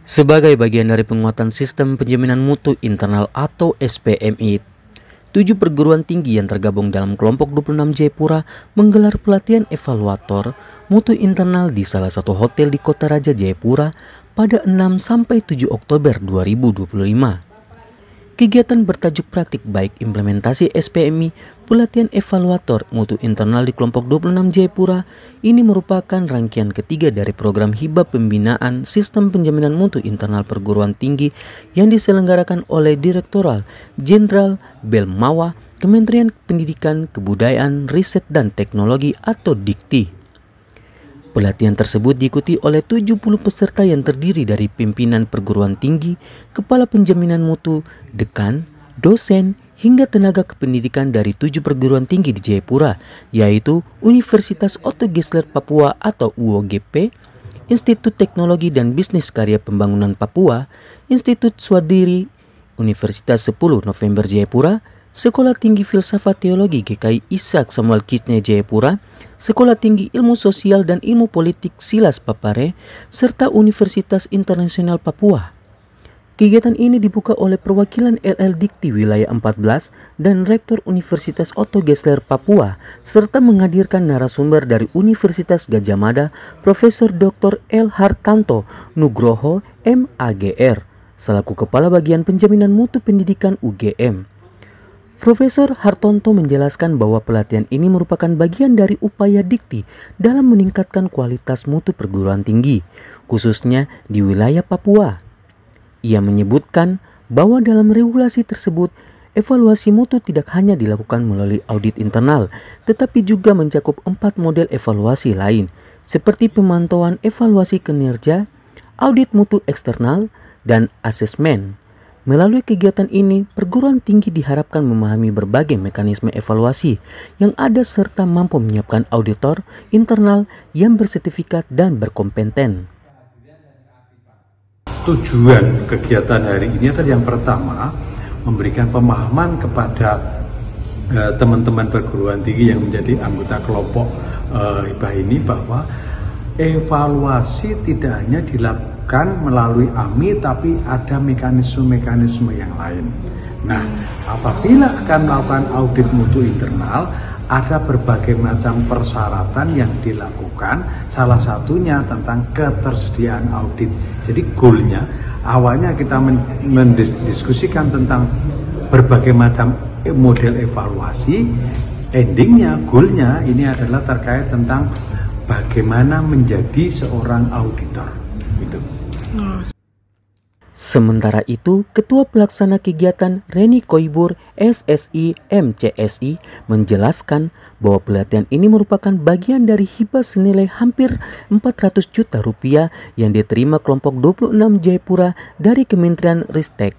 Sebagai bagian dari penguatan sistem penjaminan mutu internal atau SPMI, 7 perguruan tinggi yang tergabung dalam kelompok 26 Jayapura menggelar pelatihan evaluator mutu internal di salah satu hotel di Kota Raja Jayapura pada 6-7 Oktober 2025. Kegiatan bertajuk praktik baik implementasi SPMI, pelatihan evaluator mutu internal di kelompok 26 Jayapura ini merupakan rangkaian ketiga dari program hibah pembinaan sistem penjaminan mutu internal perguruan tinggi yang diselenggarakan oleh Direktoral Jenderal Belmawa Kementerian Pendidikan, Kebudayaan, Riset dan Teknologi atau Dikti. Pelatihan tersebut diikuti oleh 70 peserta yang terdiri dari pimpinan perguruan tinggi, kepala penjaminan mutu, dekan, dosen, hingga tenaga kependidikan dari 7 perguruan tinggi di Jayapura, yaitu Universitas Otto Geisler Papua atau UOGP, Institut Teknologi dan Bisnis Karya Pembangunan Papua, Institut Swadiri, Universitas 10 November Jayapura, Sekolah Tinggi Filsafat Teologi GKI Ishak Samuel Kitsne Jayapura, Sekolah Tinggi Ilmu Sosial dan Ilmu Politik Silas Papare, serta Universitas Internasional Papua. Kegiatan ini dibuka oleh perwakilan LL Dikti Wilayah 14 dan Rektor Universitas Otto Geisler Papua, serta menghadirkan narasumber dari Universitas Gadjah Mada, Profesor Dr. L. Hartanto Nugroho, MAGR, selaku Kepala Bagian Penjaminan Mutu Pendidikan UGM. Profesor Hartanto menjelaskan bahwa pelatihan ini merupakan bagian dari upaya Dikti dalam meningkatkan kualitas mutu perguruan tinggi, khususnya di wilayah Papua. Ia menyebutkan bahwa dalam regulasi tersebut, evaluasi mutu tidak hanya dilakukan melalui audit internal, tetapi juga mencakup 4 model evaluasi lain, seperti pemantauan evaluasi kinerja, audit mutu eksternal, dan asesmen. Melalui kegiatan ini, perguruan tinggi diharapkan memahami berbagai mekanisme evaluasi yang ada serta mampu menyiapkan auditor internal yang bersertifikat dan berkompeten. Tujuan kegiatan hari ini adalah yang pertama, memberikan pemahaman kepada teman-teman perguruan tinggi yang menjadi anggota kelompok hibah ini bahwa evaluasi tidak hanya dilakukan melalui AMI, tapi ada mekanisme-mekanisme yang lain. Nah, apabila akan melakukan audit mutu internal, ada berbagai macam persyaratan yang dilakukan, salah satunya tentang ketersediaan audit. Jadi goalnya, awalnya kita mendiskusikan tentang berbagai macam model evaluasi, endingnya, goalnya ini adalah terkait tentang bagaimana menjadi seorang auditor. Gitu. Sementara itu, Ketua Pelaksana Kegiatan Reni Koibur SSI MCSI menjelaskan bahwa pelatihan ini merupakan bagian dari hibah senilai hampir 400 juta rupiah yang diterima kelompok 26 Jayapura dari Kementerian Ristek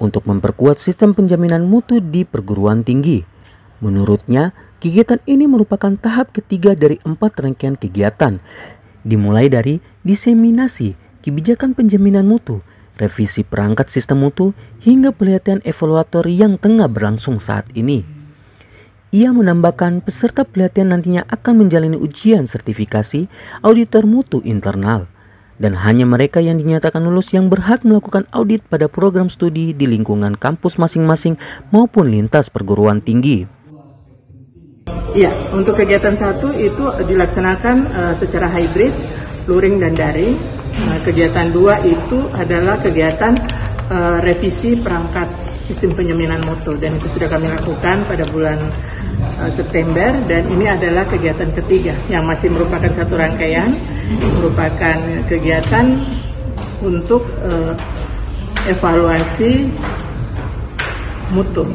untuk memperkuat sistem penjaminan mutu di perguruan tinggi. Menurutnya, kegiatan ini merupakan tahap ketiga dari 4 rangkaian kegiatan, dimulai dari diseminasi kebijakan penjaminan mutu, revisi perangkat sistem mutu, hingga pelatihan evaluator yang tengah berlangsung saat ini. Ia menambahkan peserta pelatihan nantinya akan menjalani ujian sertifikasi auditor mutu internal, dan hanya mereka yang dinyatakan lulus yang berhak melakukan audit pada program studi di lingkungan kampus masing-masing maupun lintas perguruan tinggi. Ya, untuk kegiatan 1 itu dilaksanakan secara hybrid, luring dan daring. Kegiatan 2 itu adalah kegiatan revisi perangkat sistem penjaminan mutu, dan itu sudah kami lakukan pada bulan September, dan ini adalah kegiatan ketiga yang masih merupakan satu rangkaian, merupakan kegiatan untuk evaluasi mutu.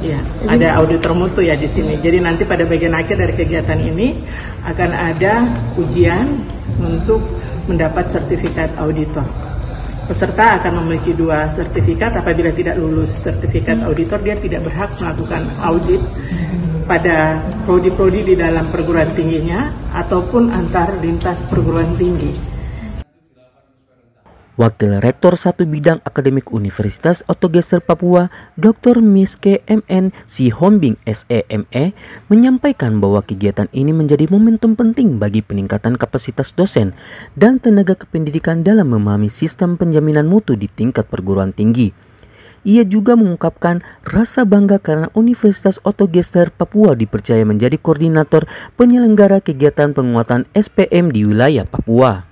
Ya, ada auditor mutu ya di sini. Jadi nanti pada bagian akhir dari kegiatan ini akan ada ujian untuk mendapat sertifikat auditor. Peserta akan memiliki 2 sertifikat. Apabila tidak lulus sertifikat auditor, dia tidak berhak melakukan audit pada prodi-prodi di dalam perguruan tingginya ataupun antar lintas perguruan tinggi. Wakil Rektor 1 Bidang Akademik Universitas Otogeser Papua, Dr. Miske MN Sihombing SEME, menyampaikan bahwa kegiatan ini menjadi momentum penting bagi peningkatan kapasitas dosen dan tenaga kependidikan dalam memahami sistem penjaminan mutu di tingkat perguruan tinggi. Ia juga mengungkapkan rasa bangga karena Universitas Otogeser Papua dipercaya menjadi koordinator penyelenggara kegiatan penguatan SPM di wilayah Papua.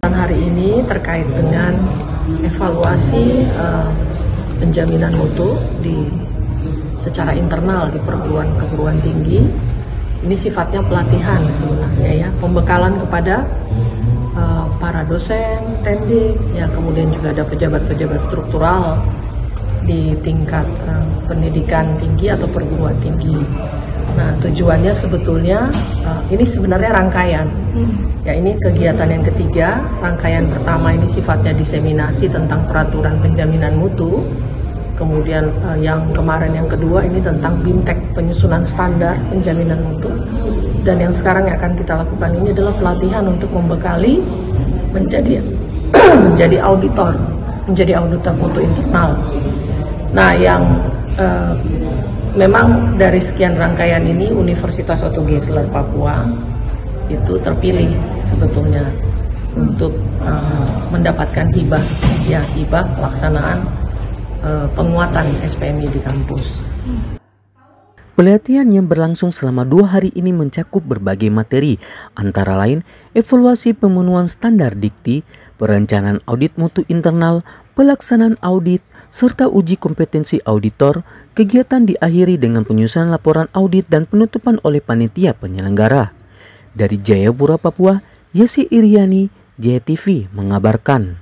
Hari ini terkait dengan evaluasi penjaminan mutu secara internal di perguruan tinggi. Ini sifatnya pelatihan sebenarnya, ya, pembekalan kepada para dosen, tendik, ya, kemudian juga ada pejabat-pejabat struktural di tingkat pendidikan tinggi atau perguruan tinggi. Nah, tujuannya sebetulnya ini sebenarnya rangkaian. Ya, ini kegiatan yang ketiga. Rangkaian pertama ini sifatnya diseminasi tentang peraturan penjaminan mutu. Kemudian yang kemarin yang kedua ini tentang BIMTEK, penyusunan standar penjaminan mutu. Dan yang sekarang yang akan kita lakukan ini adalah pelatihan untuk membekali menjadi auditor, menjadi auditor mutu internal. Nah, yang memang dari sekian rangkaian ini Universitas Otogeser Papua itu terpilih sebetulnya untuk mendapatkan hibah pelaksanaan penguatan SPMI di kampus. Pelatihan yang berlangsung selama 2 hari ini mencakup berbagai materi, antara lain evaluasi pemenuhan standar dikti, perencanaan audit mutu internal, pelaksanaan audit, serta uji kompetensi auditor. Kegiatan diakhiri dengan penyusunan laporan audit dan penutupan oleh panitia penyelenggara. Dari Jayapura, Papua, Yesi Iriani, JTV mengabarkan.